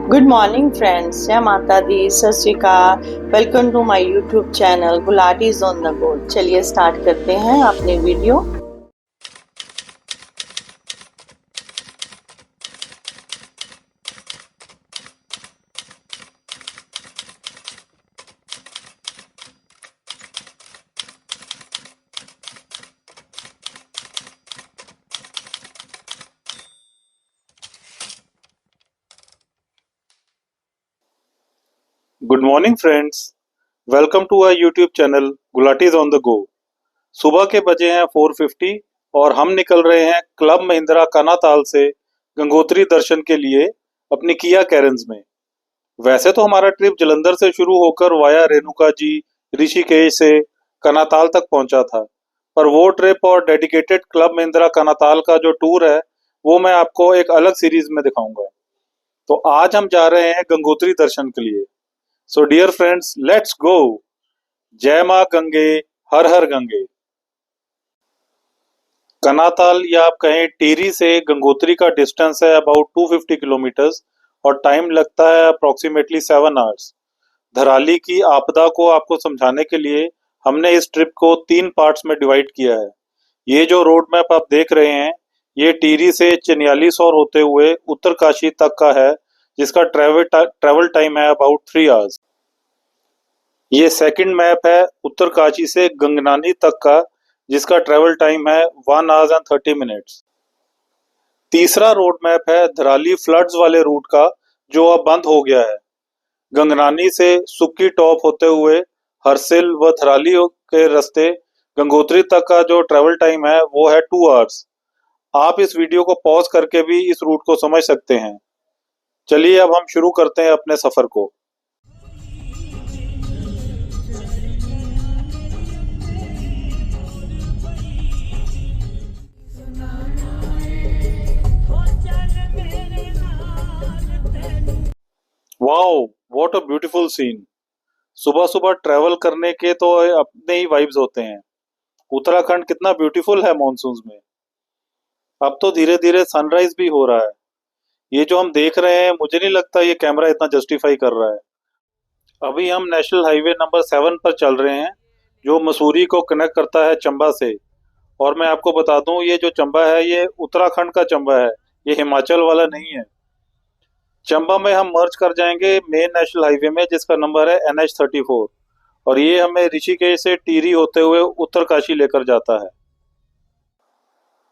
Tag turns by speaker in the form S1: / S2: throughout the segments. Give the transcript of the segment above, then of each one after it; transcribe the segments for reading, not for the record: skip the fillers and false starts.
S1: Good morning friends, जय माता दी, Sat Sri Akal. Welcome to my YouTube channel Gulatis on the go. चलिए start करते हैं अपनी video.
S2: Good morning friends, welcome to our YouTube channel Gulatis on the go. सुबह के बजे हैं 4:50 और हम निकल रहे हैं क्लब महिंद्रा कनाताल से गंगोत्री दर्शन के लिए अपनी किया कैरेंस में। वैसे तो हमारा ट्रिप जलंधर से शुरू होकर वाया रेणुका जी, ऋषिकेश से कनाताल तक पहुंचा था, पर वो ट्रिप और डेडिकेटेड क्लब महिंद्रा कनाताल का जो टूर है वो मैं आपको एक अलग सीरीज में दिखाऊंगा। तो आज हम जा रहे हैं गंगोत्री दर्शन के लिए। So dear friends, let's go. जय माँ गंगे, हर हर गंगे। कनाताल या आप कहें टिहरी से गंगोत्री का डिस्टेंस है अबाउट 250 किलोमीटर्स और टाइम लगता है अप्रोक्सीमेटली 7 आवर्स। धराली की आपदा को आपको समझाने के लिए हमने इस ट्रिप को 3 पार्ट्स में डिवाइड किया है। ये जो रोड मैप आप देख रहे हैं ये टिहरी से चिन्यालीसौर होते हुए उत्तरकाशी तक का है, जिसका ट्रेवल टाइम है अबाउट 3 आवर्स। ये सेकंड मैप है उत्तरकाशी से गंगनानी तक का, जिसका ट्रेवल टाइम है 1 आवर्स एंड 30 मिनट्स। तीसरा रोड मैप है धराली फ्लड्स वाले रूट का, जो अब बंद हो गया है। गंगनानी से सुक्की टॉप होते हुए हरसिल व धराली के रास्ते गंगोत्री तक का जो ट्रेवल टाइम है वो है 2 आवर्स। आप इस वीडियो को पॉज करके भी इस रूट को समझ सकते हैं। चलिए अब हम शुरू करते हैं अपने सफर को। Wow, what a beautiful scene. सुबह सुबह ट्रैवल करने के तो अपने ही वाइब्स होते हैं। उत्तराखंड कितना ब्यूटीफुल है मॉनसून्स में। अब तो धीरे धीरे सनराइज भी हो रहा है। ये जो हम देख रहे हैं मुझे नहीं लगता ये कैमरा इतना जस्टिफाई कर रहा है। अभी हम नेशनल हाईवे नंबर 7 पर चल रहे हैं, जो मसूरी को कनेक्ट करता है चंबा से। और मैं आपको बता दूं ये जो चंबा है ये उत्तराखंड का चंबा है, ये हिमाचल वाला नहीं है। चंबा में हम मर्ज कर जाएंगे मेन नेशनल हाईवे में, जिसका नंबर है NH34, और ये हमें ऋषिकेश से टिहरी होते हुए उत्तरकाशी लेकर जाता है।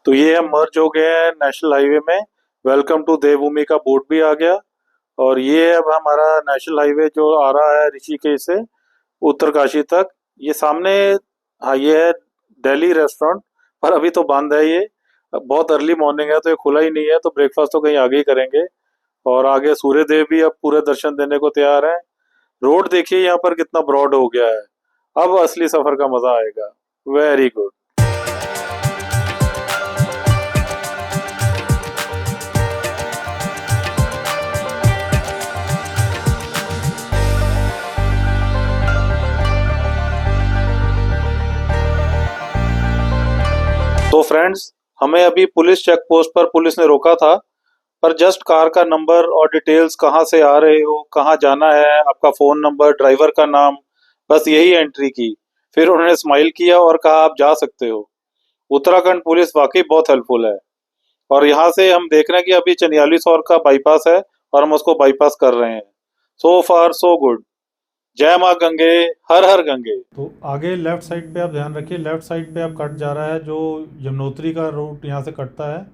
S2: तो ये हम मर्ज हो गए हैं नेशनल हाईवे में। वेलकम टू देवभूमि का बोर्ड भी आ गया। और ये अब हमारा नेशनल हाईवे जो आ रहा है ऋषिकेश से उत्तरकाशी तक। ये सामने, हाँ, ये है दिल्ली रेस्टोरेंट, पर अभी तो बंद है ये। बहुत अर्ली मॉर्निंग है तो ये खुला ही नहीं है, तो ब्रेकफास्ट तो कहीं आगे ही करेंगे। और आगे सूर्यदेव भी अब पूरे दर्शन देने को तैयार है। रोड देखिए यहाँ पर कितना ब्रॉड हो गया है। अब असली सफर का मजा आएगा। Very good. तो फ्रेंड्स, हमें अभी पुलिस चेक पोस्ट पर पुलिस ने रोका था, पर जस्ट कार का नंबर और डिटेल्स, कहाँ से आ रहे हो, कहाँ जाना है, आपका फोन नंबर, ड्राइवर का नाम, बस यही एंट्री की। फिर उन्होंने स्माइल किया और कहा आप जा सकते हो। उत्तराखंड पुलिस वाकई बहुत हेल्पफुल है। और यहाँ से हम देख रहे हैं कि अभी चनियालीसौर का बाईपास है और हम उसको बाईपास कर रहे हैं। सो फार सो गुड। जय माँ गंगे, हर हर गंगे।
S3: तो आगे लेफ्ट साइड पे आप ध्यान रखिए, लेफ्ट साइड पे आप कट जा रहा है जो यमुनोत्री का रूट यहाँ से कटता है,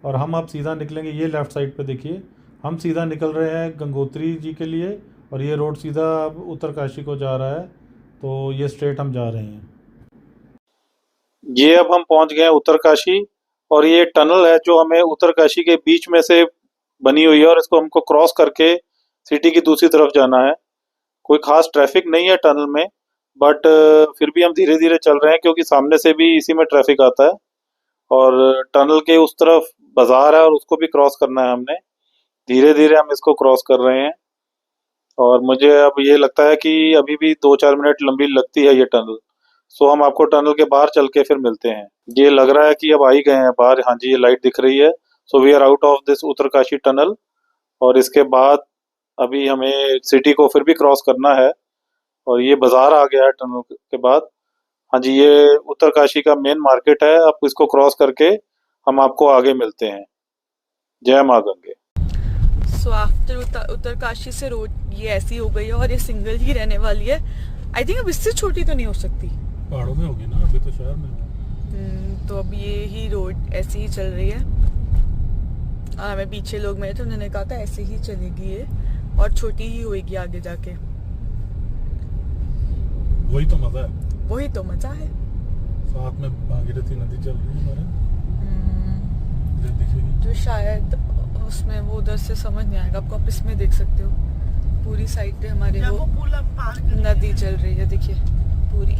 S3: और हम आप सीधा निकलेंगे। ये लेफ्ट साइड पे देखिए, हम सीधा निकल रहे हैं गंगोत्री जी के लिए, और ये रोड सीधा अब उत्तरकाशी को जा रहा है। तो ये स्ट्रेट हम जा रहे हैं।
S2: ये अब हम पहुंच गए हैं उत्तरकाशी, और ये टनल है जो हमें उत्तरकाशी के बीच में से बनी हुई है, और इसको हमको क्रॉस करके सिटी की दूसरी तरफ जाना है। कोई खास ट्रैफिक नहीं है टनल में, बट फिर भी हम धीरे धीरे चल रहे हैं क्योंकि सामने से भी इसी में ट्रैफिक आता है। और टनल के उस तरफ बाजार है और उसको भी क्रॉस करना है हमने। धीरे धीरे हम इसको क्रॉस कर रहे हैं, और मुझे अब ये लगता है कि अभी भी 2-4 मिनट लंबी लगती है ये टनल। सो हम आपको टनल के बाहर चल के फिर मिलते हैं। ये लग रहा है कि अब आ ही गए हैं बाहर। हाँ जी, ये लाइट दिख रही है। So we are out of this Uttarkashi tunnel. और इसके बाद अभी हमें सिटी को फिर भी क्रॉस करना है और ये बाजार आ गया है टनल के बाद। हाँ जी, ये उत्तरकाशी का मेन मार्केट है। आप इसको क्रॉस करके हम आपको आगे मिलते हैं। जय माँ गंगे।
S4: सो आफ्टर उत्तरकाशी से रोड ये ऐसी हो गई है और ये सिंगल ही रहने वाली है। आई थिंक अब इससे छोटी तो नहीं हो सकती,
S3: पहाड़ों में होगी ना, अभी तो शहर में।
S4: तो अब ये ही रोड ऐसी ही चल रही है। और हमें पीछे लोग मिले थे, उन्होंने कहा था ऐसे ही चलेगी ये और छोटी ही होगी आगे जाके।
S3: वही तो मजा है,
S4: वही तो मजा है।
S3: साथ में भागीरथी नदी चल रही है हमारे, ये दिखेगी।
S4: जो शायद उसमें वो उधर से समझ नहीं आएगा आपको, आप इसमें देख सकते हो पूरी साइड पे हमारे वो नदी चल रही है, देखिए पूरी।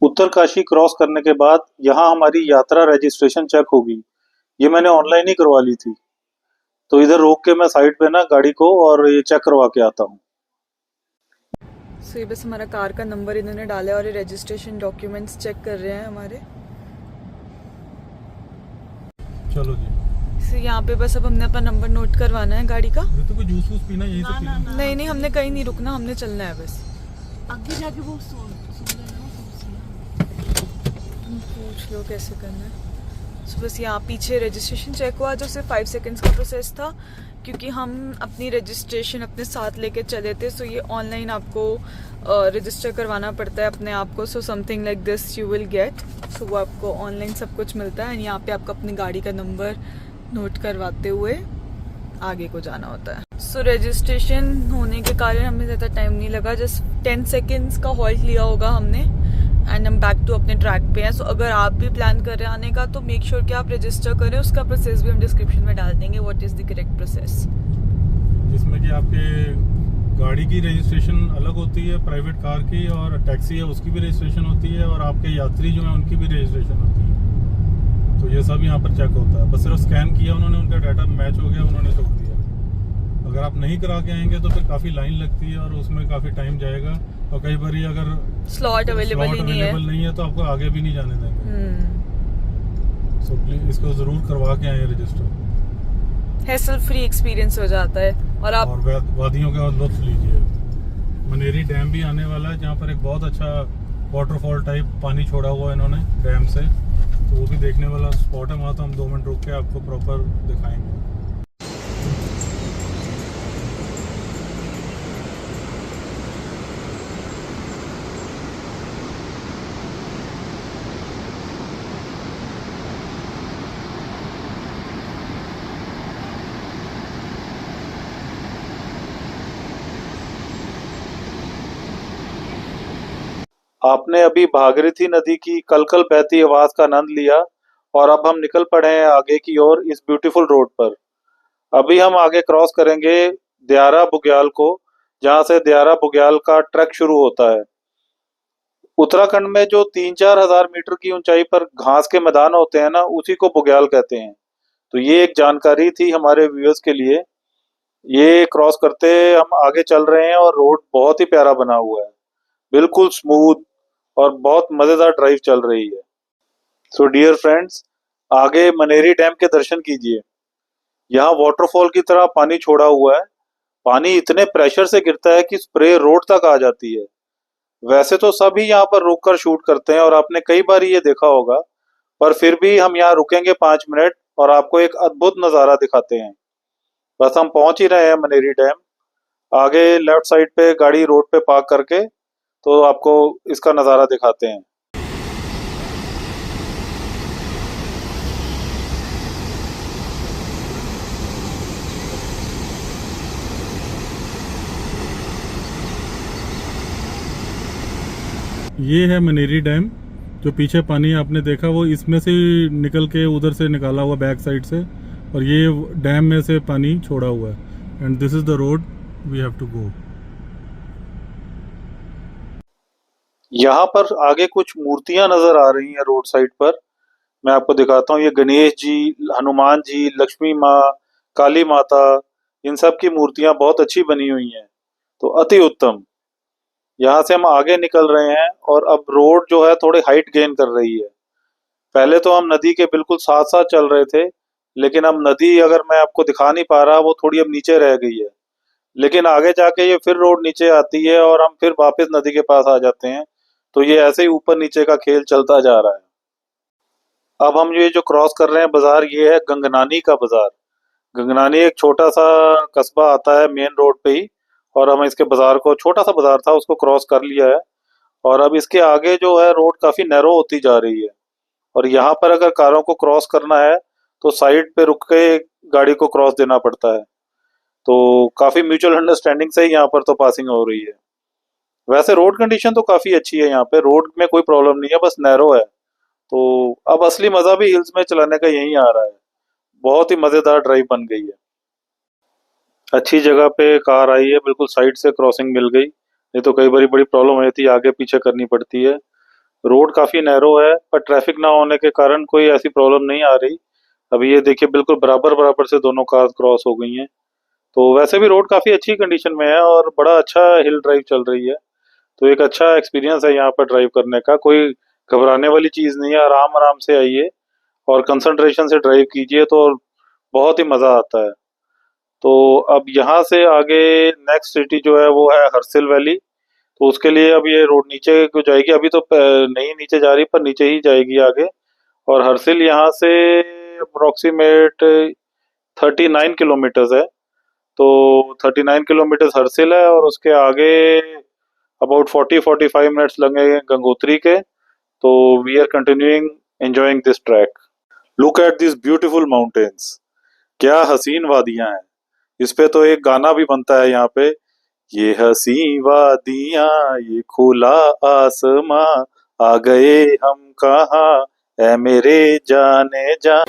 S2: उत्तरकाशी क्रॉस करने के बाद यहाँ हमारी यात्रा रजिस्ट्रेशन चेक होगी। ये मैंने ऑनलाइन ही करवा ली थी, तो इधर रोक के मैं साइड पे ना गाड़ी को और ये चेक करवा के आता हूँ।
S4: सो ये बस हमारा कार का नंबर इन्होंने डाला है और ये रजिस्ट्रेशन डॉक्यूमेंट्स चेक कर रहे हैं हमारे।
S3: चलो जी,
S4: सो यहाँ पे बस अब हमने अपना नंबर नोट करवाना है गाड़ी का।
S3: ये तो कोई जूस वूस पीना, यही सब पीना।
S4: नहीं नहीं, हमने कहीं नहीं रुकना, हमने चलना है बस।
S5: आगे जाके वो सुन
S4: पूछ लो कैसे करना है। सो बस यहाँ पीछे रजिस्ट्रेशन चेक हुआ जो सिर्फ 5 सेकंड्स का प्रोसेस था, क्योंकि हम अपनी रजिस्ट्रेशन अपने साथ लेके चले थे। सो ये ऑनलाइन आपको रजिस्टर करवाना पड़ता है अपने आप को। So something like this you will get. So वो आपको ऑनलाइन सब कुछ मिलता है एंड यहाँ पे आपको अपनी गाड़ी का नंबर नोट करवाते हुए आगे को जाना होता है। सो रजिस्ट्रेशन होने के कारण हमें ज़्यादा टाइम नहीं लगा, जस्ट 10 सेकेंड्स का हॉल्ट लिया होगा हमने एंड हम बैक टू अपने ट्रैक पे हैं। सो अगर आप भी प्लान कर रहे हैं आने का तो मेक श्योर कि आप रजिस्टर करें। उसका प्रोसेस भी हम डिस्क्रिप्शन में डाल देंगे, what is the correct process.
S3: जिसमें कि आपके गाड़ी की रजिस्ट्रेशन अलग होती है, प्राइवेट कार की, और टैक्सी है उसकी भी रजिस्ट्रेशन होती है, और आपके यात्री जो हैं उनकी भी रजिस्ट्रेशन होती है। तो ये सब यहाँ पर चेक होता है। बस सिर्फ स्कैन किया उन्होंने, उनका डाटा मैच हो गया, उन्होंने छोड़ दिया। अगर आप नहीं करा के आएंगे तो फिर काफ़ी लाइन लगती है और उसमें काफ़ी टाइम जाएगा, और कई बार अगर
S4: स्लॉट अवेलेबल
S3: नहीं है तो आपको आगे भी नहीं जाने देंगे। सो प्लीज इसको जरूर करवा के आए रजिस्टर।
S4: हैसल फ्री एक्सपीरियंस हो जाता है और आप
S3: वादियों का लुत्फ लीजिए। मनेरी डैम भी आने वाला है, जहाँ पर एक बहुत अच्छा वाटरफॉल टाइप पानी छोड़ा हुआ है इन्होंने डैम से, तो वो भी देखने वाला स्पॉट है। वहाँ तो हम 2 मिनट रुक के आपको प्रॉपर दिखाएंगे।
S2: आपने अभी भागीरथी नदी की कलकल बहती आवाज का आनंद लिया और अब हम निकल पड़े हैं आगे की ओर इस ब्यूटीफुल रोड पर। अभी हम आगे क्रॉस करेंगे दियारा बुग्याल को, जहां से दियारा बुग्याल का ट्रैक शुरू होता है। उत्तराखंड में जो 3-4 हजार मीटर की ऊंचाई पर घास के मैदान होते हैं ना, उसी को बुग्याल कहते हैं। तो ये एक जानकारी थी हमारे व्यूअर्स के लिए। ये क्रॉस करते हम आगे चल रहे हैं और रोड बहुत ही प्यारा बना हुआ है, बिल्कुल स्मूथ और बहुत मजेदार ड्राइव चल रही है। सो डियर फ्रेंड्स, आगे मनेरी डैम के दर्शन कीजिए। यहाँ वाटरफॉल की तरह पानी छोड़ा हुआ है। पानी इतने प्रेशर से गिरता है कि स्प्रे रोड तक आ जाती है। वैसे तो सभी यहाँ पर रुककर शूट करते हैं और आपने कई बार ये देखा होगा, पर फिर भी हम यहाँ रुकेंगे 5 मिनट और आपको एक अद्भुत नज़ारा दिखाते हैं। बस हम पहुंच ही रहे हैं मनेरी डैम। आगे लेफ्ट साइड पे गाड़ी रोड पे पार्क करके तो आपको इसका नज़ारा दिखाते हैं।
S3: ये है मनेरी डैम। जो पीछे पानी आपने देखा वो इसमें से निकल के उधर से निकाला हुआ बैक साइड से, और ये डैम में से पानी छोड़ा हुआ है। And this is the road we have to go.
S2: यहाँ पर आगे कुछ मूर्तियां नजर आ रही हैं रोड साइड पर। मैं आपको दिखाता हूँ, ये गणेश जी, हनुमान जी, लक्ष्मी माँ, काली माता, इन सब की मूर्तियां बहुत अच्छी बनी हुई हैं। तो अति उत्तम। यहाँ से हम आगे निकल रहे हैं और अब रोड जो है थोड़ी हाइट गेन कर रही है। पहले तो हम नदी के बिल्कुल साथ साथ चल रहे थे, लेकिन अब नदी, अगर मैं आपको दिखा नहीं पा रहा, वो थोड़ी अब नीचे रह गई है। लेकिन आगे जाके ये फिर रोड नीचे आती है और हम फिर वापस नदी के पास आ जाते हैं। तो ये ऐसे ही ऊपर नीचे का खेल चलता जा रहा है। अब हम ये जो क्रॉस कर रहे हैं बाजार, ये है गंगनानी का बाजार। गंगनानी एक छोटा सा कस्बा आता है मेन रोड पे ही, और हम इसके बाजार को, छोटा सा बाजार था, उसको क्रॉस कर लिया है। और अब इसके आगे जो है रोड काफी नैरो होती जा रही है। और यहाँ पर अगर कारों को क्रॉस करना है तो साइड पे रुक के गाड़ी को क्रॉस देना पड़ता है। तो काफी म्यूचुअल अंडरस्टैंडिंग से ही यहाँ पर तो पासिंग हो रही है। वैसे रोड कंडीशन तो काफी अच्छी है, यहाँ पे रोड में कोई प्रॉब्लम नहीं है, बस नैरो है। तो अब असली मजा भी हिल्स में चलाने का यही आ रहा है। बहुत ही मजेदार ड्राइव बन गई है। अच्छी जगह पे कार आई है, बिल्कुल साइड से क्रॉसिंग मिल गई, नहीं तो कई बार बड़ी प्रॉब्लम हो जाती है, आगे पीछे करनी पड़ती है। रोड काफी नैरो है, पर ट्रैफिक ना होने के कारण कोई ऐसी प्रॉब्लम नहीं आ रही। अभी ये देखिए, बिल्कुल बराबर बराबर से दोनों कार क्रॉस हो गई हैं। तो वैसे भी रोड काफी अच्छी कंडीशन में है और बड़ा अच्छा हिल ड्राइव चल रही है। तो एक अच्छा एक्सपीरियंस है यहाँ पर ड्राइव करने का। कोई घबराने वाली चीज नहीं है, आराम आराम से आइए और कंसंट्रेशन से ड्राइव कीजिए, तो बहुत ही मजा आता है। तो अब यहाँ से आगे नेक्स्ट सिटी जो है वो है हर्सिल वैली। तो उसके लिए अब ये रोड नीचे को जाएगी, अभी तो नहीं नीचे जा रही, पर नीचे ही जाएगी आगे। और हर्सिल यहाँ से अप्रोक्सीमेट 39 किलोमीटर्स है। तो 39 किलोमीटर्स हर्सिल है, और उसके आगे अबाउट 40-45 मिनट्स लगेंगे गंगोत्री के। तो we are continuing enjoying this track. Look at this beautiful mountains. क्या हसीन वादियां हैं। इस पे तो एक गाना भी बनता है यहाँ पे, ये हसी वादियां, ये खुला आसमां, आ गए हम कहाँ, ऐ मेरे जाने जा।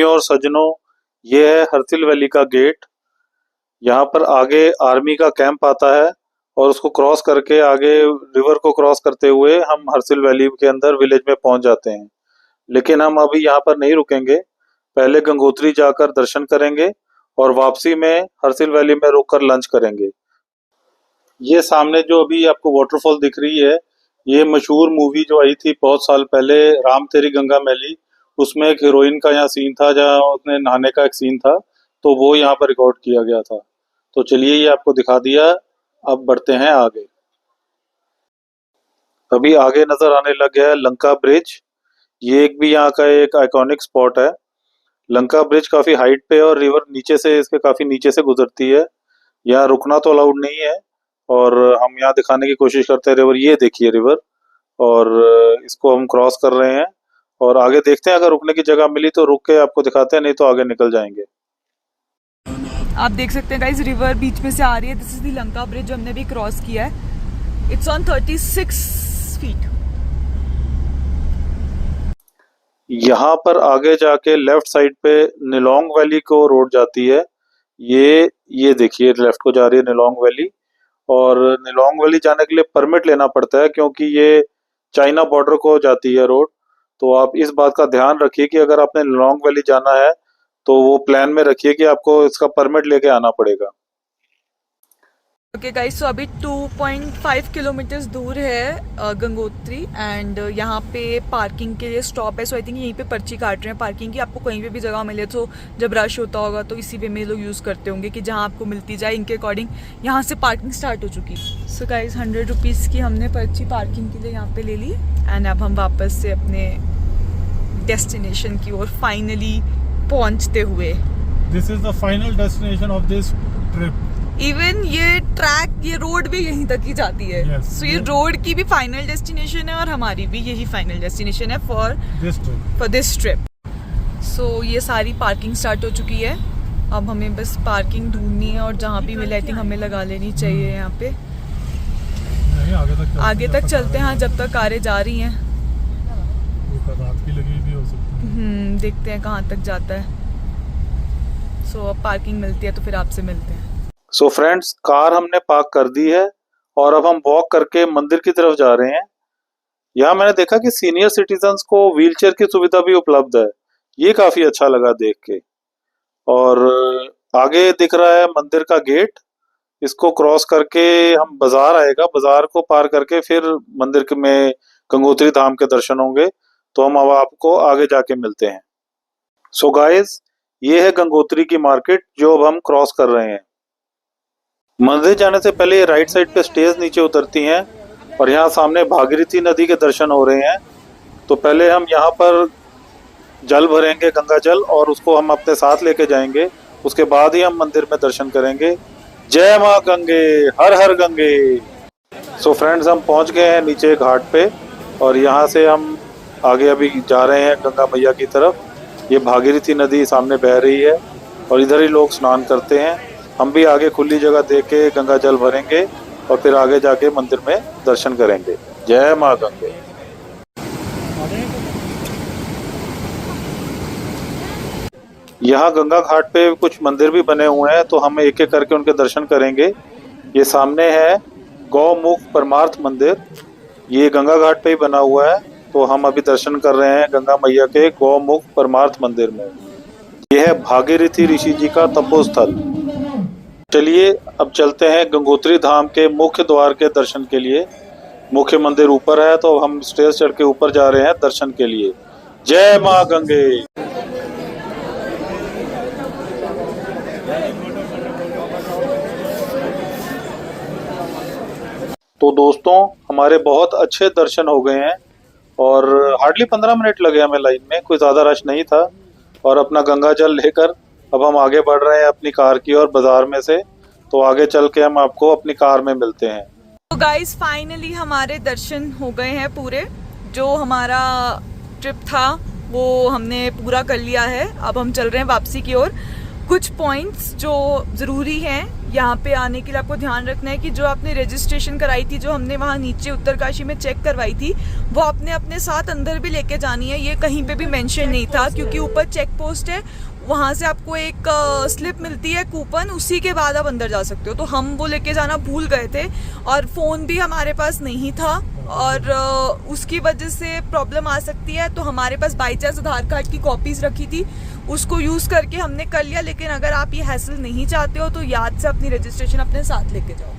S2: और सजनों, ये है हर्सिल वैली का गेट। यहाँ पर आगे आर्मी का कैंप आता है, और उसको क्रॉस करके आगे रिवर को क्रॉस करते हुए हम हर्सिल वैली के अंदर विलेज में पहुंच जाते हैं। लेकिन हम अभी यहाँ पर नहीं रुकेंगे, पहले गंगोत्री जाकर दर्शन करेंगे और वापसी में हर्सिल वैली में रुककर लंच करेंगे। ये सामने जो अभी आपको वाटरफॉल दिख रही है, ये मशहूर मूवी जो आई थी बहुत साल पहले, राम तेरी गंगा मैली, उसमें एक हीरोइन का यहाँ सीन था, जहाँ उसने नहाने का एक सीन था, तो वो यहाँ पर रिकॉर्ड किया गया था। तो चलिए, ये आपको दिखा दिया, अब बढ़ते हैं आगे। अभी आगे नजर आने लग गया है लंका ब्रिज। ये एक भी यहाँ का एक आइकॉनिक स्पॉट है। लंका ब्रिज काफी हाइट पे है और रिवर नीचे से, इसके काफी नीचे से गुजरती है। यहाँ रुकना तो अलाउड नहीं है, और हम यहाँ दिखाने की कोशिश करते हैं रिवर। ये देखिए रिवर, और इसको हम क्रॉस कर रहे हैं और आगे देखते हैं, अगर रुकने की जगह मिली तो रुक के आपको दिखाते हैं, नहीं तो आगे निकल जाएंगे।
S4: आप देख सकते हैं गाइस, रिवर बीच में से आ रही है। This is the Lanka bridge जो हमने भी क्रॉस किया है। It's on 36 feet.
S2: यहाँ पर आगे जाके लेफ्ट साइड पे निलोंग वैली को रोड जाती है। ये देखिए, लेफ्ट को जा रही है निलोंग वैली, और निलोंग वैली जाने के लिए परमिट लेना पड़ता है, क्योंकि ये चाइना बॉर्डर को जाती है रोड। तो आप इस बात का ध्यान रखिए कि अगर आपने निलोंग वैली जाना है तो वो प्लान में रखिए कि आपको इसका परमिट लेके आना पड़ेगा।
S4: ओके गाइस, सो अभी 2.5 किलोमीटर्स दूर है गंगोत्री, एंड यहाँ पे पार्किंग के लिए स्टॉप है। सो आई थिंक यहीं पे पर्ची काट रहे हैं पार्किंग की। आपको कहीं पे भी जगह मिले तो जब रश होता होगा तो इसी वे में लोग यूज़ करते होंगे कि जहाँ आपको मिलती जाए। इनके अकॉर्डिंग यहाँ से पार्किंग स्टार्ट हो चुकी है। सो गाइस, 100 रुपीज़ की हमने पर्ची पार्किंग के लिए यहाँ पे ले ली, एंड अब हम वापस से अपने डेस्टिनेशन की ओर फाइनली पहुँचते हुए।
S3: This is the final destination of this trip.
S4: Even ये ट्रैक, ये रोड भी यहीं तक ही जाती है।
S3: Yes.
S4: सो ये रोड की भी फाइनल डेस्टिनेशन है और हमारी भी यही फाइनल डेस्टिनेशन है फॉर दिस ट्रिप। सो ये सारी पार्किंग स्टार्ट हो चुकी है। अब हमें बस पार्किंग ढूंढनी है और जहाँ भी मिले आई थिंक हमें लगा लेनी चाहिए यहाँ पे। आगे तक चलते हैं जब तक कारें जा रही हैं।
S3: रात की लगी भी हो सकती है।
S4: देखते हैं कहाँ तक जाता है। सो अब पार्किंग मिलती है तो फिर आपसे मिलते हैं।
S2: सो फ्रेंड्स, कार हमने पार्क कर दी है और अब हम वॉक करके मंदिर की तरफ जा रहे हैं। यहाँ मैंने देखा कि सीनियर सिटीजन्स को व्हीलचेयर की सुविधा भी उपलब्ध है। ये काफी अच्छा लगा देख के। और आगे दिख रहा है मंदिर का गेट। इसको क्रॉस करके हम बाजार आएगा, बाजार को पार करके फिर मंदिर में गंगोत्री धाम के दर्शन होंगे। तो हम अब आपको आगे जाके मिलते हैं। सो गाइस, ये है गंगोत्री की मार्केट जो अब हम क्रॉस कर रहे हैं। मंदिर जाने से पहले राइट साइड पे स्टेज नीचे उतरती हैं और यहाँ सामने भागीरथी नदी के दर्शन हो रहे हैं। तो पहले हम यहाँ पर जल भरेंगे, गंगा जल, और उसको हम अपने साथ लेके जाएंगे। उसके बाद ही हम मंदिर में दर्शन करेंगे। जय माँ गंगे, हर हर गंगे। सो फ्रेंड्स, हम पहुँच गए हैं नीचे घाट पे और यहाँ से हम आगे अभी जा रहे हैं गंगा मैया की तरफ। ये भागीरथी नदी सामने बह रही है और इधर ही लोग स्नान करते हैं। हम भी आगे खुली जगह देख के गंगा जल भरेंगे और फिर आगे जाके मंदिर में दर्शन करेंगे। जय माँ गंगे। यहाँ गंगा घाट पे कुछ मंदिर भी बने हुए हैं तो हम एक एक करके उनके दर्शन करेंगे। ये सामने है गौमुख परमार्थ मंदिर। ये गंगा घाट पे ही बना हुआ है। तो हम अभी दर्शन कर रहे हैं गंगा मैया के गौमुख परमार्थ मंदिर में। यह है भागीरथी ऋषि जी का तपोस्थल। चलिए अब चलते हैं गंगोत्री धाम के मुख्य द्वार के दर्शन के लिए। मुख्य मंदिर ऊपर है तो हम स्टेज चढ़ के ऊपर जा रहे हैं दर्शन के लिए। जय माँ गंगे। तो दोस्तों, हमारे बहुत अच्छे दर्शन हो गए हैं और हार्डली 15 मिनट लगे हमें लाइन में। कोई ज़्यादा रश नहीं था। और अपना गंगा जल लेकर अब हम आगे बढ़ रहे हैं अपनी कार की ओर बाजार में से। तो आगे चल के हम आपको अपनी कार में मिलते हैं।
S4: तो गाइस, फाइनली हमारे दर्शन हो गए हैं पूरे। जो हमारा ट्रिप था वो हमने पूरा कर लिया है। अब हम चल रहे हैं वापसी की ओर। कुछ पॉइंट्स जो ज़रूरी हैं यहाँ पे आने के लिए आपको ध्यान रखना है कि जो आपने रजिस्ट्रेशन कराई थी, जो हमने वहाँ नीचे उत्तरकाशी में चेक करवाई थी, वो आपने अपने साथ अंदर भी लेके जानी है। ये कहीं पे भी मेंशन नहीं था क्योंकि ऊपर चेक पोस्ट है। वहाँ से आपको एक स्लिप मिलती है, कूपन, उसी के बाद आप अंदर जा सकते हो। तो हम वो लेके जाना भूल गए थे और फ़ोन भी हमारे पास नहीं था और उसकी वजह से प्रॉब्लम आ सकती है। तो हमारे पास बाई चांस आधार कार्ड की कॉपीज़ रखी थी, उसको यूज़ करके हमने कर लिया। लेकिन अगर आप ये हैसल नहीं चाहते हो तो याद से अपनी रजिस्ट्रेशन अपने साथ लेके जाओ।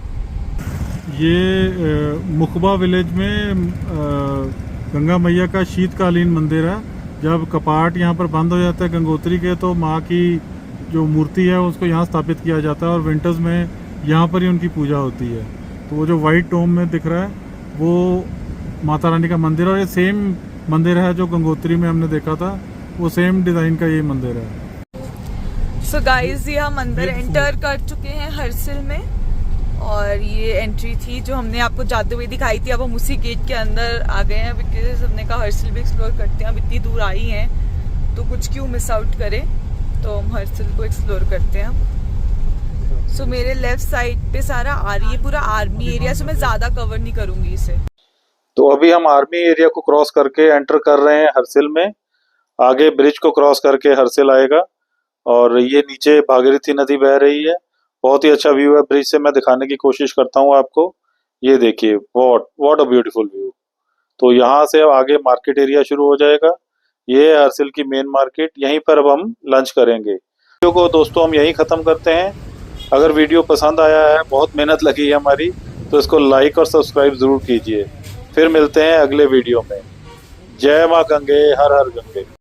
S3: ये मुखबा विलेज में गंगा मैया का शीतकालीन मंदिर है। जब कपाट यहाँ पर बंद हो जाता है गंगोत्री के, तो माँ की जो मूर्ति है उसको यहाँ स्थापित किया जाता है और विंटर्स में यहाँ पर ही उनकी पूजा होती है। तो वो जो वाइट टोम में दिख रहा है वो माता रानी का मंदिर है और ये सेम मंदिर है जो गंगोत्री में हमने देखा था। वो सेम डिज़ाइन का ये मंदिर है।
S4: सो गाइस, ये हम अंदर एंटर कर चुके हैं हरसिल में और ये एंट्री थी जो हमने आपको जाते हुए दिखाई थी। अब हम उसी गेट के अंदर आ गए हैं बिकॉज हमने कहा हरसिल भी एक्सप्लोर करते हैं। अब इतनी दूर आई हैं तो कुछ क्यों मिस आउट करें, तो हम हरसिल को एक्सप्लोर करते हैं। सो मेरे लेफ्ट साइड पे सारा ये पूरा आर्मी एरिया, से मैं ज़्यादा कवर नहीं करूँगी इसे।
S2: तो अभी हम आर्मी एरिया को क्रॉस करके एंटर कर रहे हैं हरसिल में। आगे ब्रिज को क्रॉस करके हरसिल आएगा और ये नीचे भागीरथी नदी बह रही है। बहुत ही अच्छा व्यू है। ब्रिज से मैं दिखाने की कोशिश करता हूँ आपको। ये देखिए, व्हाट अ ब्यूटीफुल व्यू। तो यहाँ से आगे मार्केट एरिया शुरू हो जाएगा। ये है हरसिल की मेन मार्केट। यहीं पर अब हम लंच करेंगे। वीडियो को दोस्तों हम यहीं ख़त्म करते हैं। अगर वीडियो पसंद आया है, बहुत मेहनत लगी है हमारी, तो इसको लाइक और सब्सक्राइब ज़रूर कीजिए। फिर मिलते हैं अगले वीडियो में। जय माँ गंगे, हर हर गंगे।